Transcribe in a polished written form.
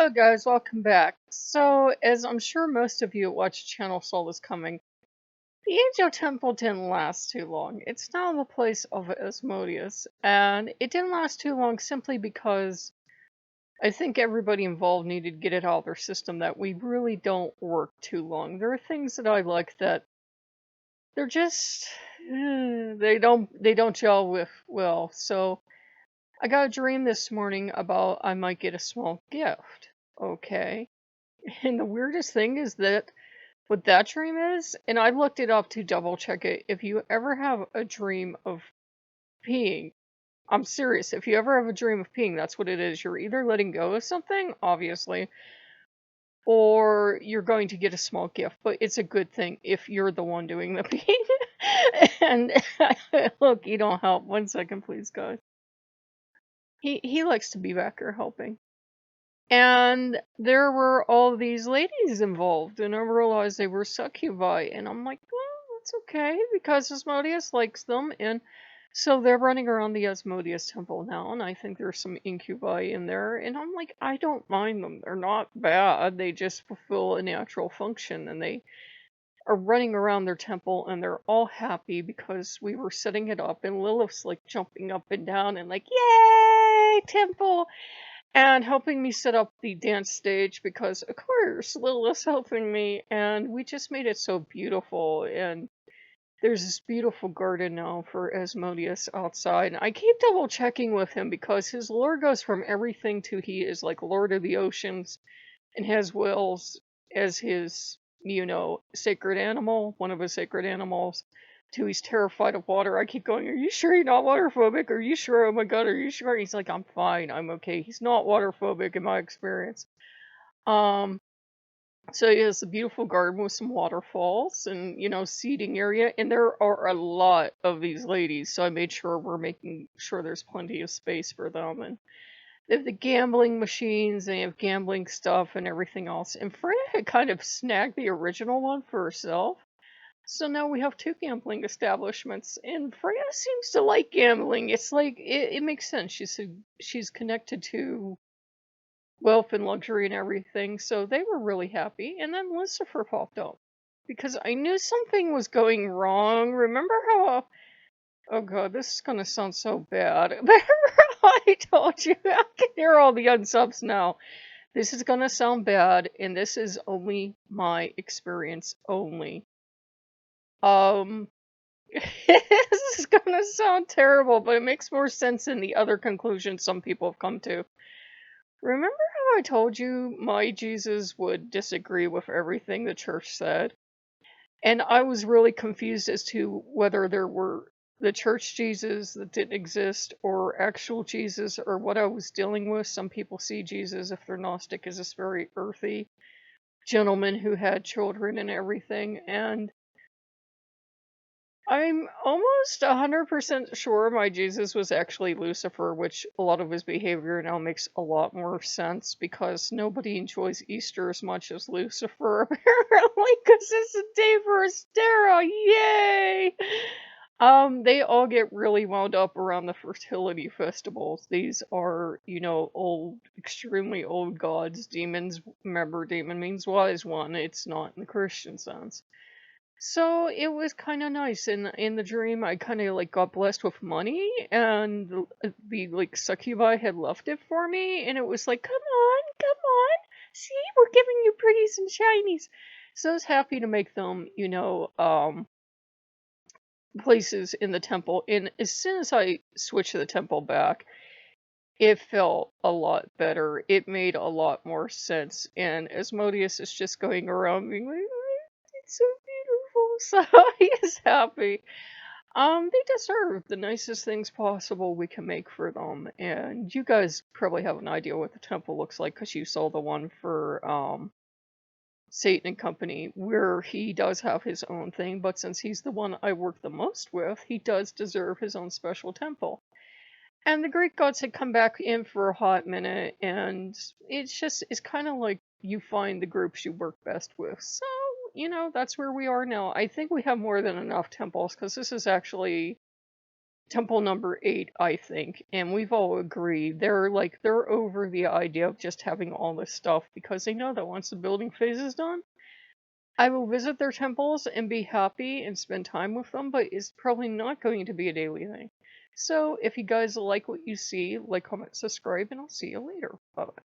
Hello, guys. Welcome back. So, as I'm sure most of you who watch the channel saw this coming, the Angel Temple didn't last too long. It's now the place of Asmodeus, and it didn't last too long simply because I think everybody involved needed to get it out of their system that we really don't work too long. There are things that I like that they're just they don't gel with well. So I got a dream this morning about I might get a small gift. Okay. And the weirdest thing is that what that dream is, and I looked it up to double check it. If you ever have a dream of peeing, I'm serious. If you ever have a dream of peeing, that's what it is. You're either letting go of something, obviously, or you're going to get a small gift. But it's a good thing if you're the one doing the peeing. And look, you don't help. 1 second, please, guys. He likes to be back here helping. And there were all these ladies involved, and I realized they were succubi, and I'm like, well, that's okay, because Asmodeus likes them, and so they're running around the Asmodeus temple now, and I think there's some incubi in there, and I'm like, I don't mind them, they're not bad, they just fulfill a natural function, and they are running around their temple, and they're all happy because we were setting it up, and Lilith's like jumping up and down, and like, yay, temple! And helping me set up the dance stage because, of course, Lilith's helping me, and we just made it so beautiful. And there's this beautiful garden now for Asmodeus outside. And I keep double checking with him because his lore goes from everything to he is like Lord of the Oceans and has whales as his, sacred animal, one of his sacred animals, to he's terrified of water. I keep going, are you sure you're not waterphobic? Are you sure? Oh my god, are you sure? He's like, I'm fine, I'm okay. He's not waterphobic in my experience. Um, so he has a beautiful garden with some waterfalls and, seating area. And there are a lot of these ladies, so I made sure we're making sure there's plenty of space for them. And they have the gambling machines, they have gambling stuff and everything else. And Freya had kind of snagged the original one for herself. So now we have two gambling establishments, and Freya seems to like gambling. It's like it makes sense. She's connected to wealth and luxury and everything, so they were really happy. And then Lucifer popped up because I knew something was going wrong. Remember how? Oh god, this is gonna sound so bad. Remember how I told you? I can hear all the unsubs now. This is gonna sound bad, and this is only my experience only. This is gonna sound terrible, but it makes more sense than the other conclusions some people have come to. Remember how I told you my Jesus would disagree with everything the church said? And I was really confused as to whether there were the church Jesus that didn't exist or actual Jesus or what I was dealing with. Some people see Jesus, if they're Gnostic, as this very earthy gentleman who had children and everything. And I'm almost 100% sure my Jesus was actually Lucifer, which a lot of his behavior now makes a lot more sense because nobody enjoys Easter as much as Lucifer, apparently, because it's a day for Astera. Yay! They all get really wound up around the fertility festivals. These are, old, extremely old gods, demons. Remember, demon means wise one. It's not in the Christian sense. So it was kind of nice. In the dream, I kind of like got blessed with money, and the like succubi had left it for me, and it was like, come on, see, we're giving you pretties and shinies. So I was happy to make them, places in the temple. And as soon as I switched the temple back, it felt a lot better. It made a lot more sense. And Asmodeus is just going around being like, it's so beautiful. So he is happy. They deserve the nicest things possible we can make for them. And you guys probably have an idea what the temple looks like because you saw the one for Satan and Company, where he does have his own thing, but since he's the one I work the most with, he does deserve his own special temple. And the Greek gods had come back in for a hot minute, and it's kind of like you find the groups you work best with. So, that's where we are now. I think we have more than enough temples, because this is actually temple number 8, I think, and we've all agreed they're over the idea of just having all this stuff because they know that once the building phase is done, I will visit their temples and be happy and spend time with them, but it's probably not going to be a daily thing. So if you guys like what you see, like, comment, subscribe, and I'll see you later. Bye bye.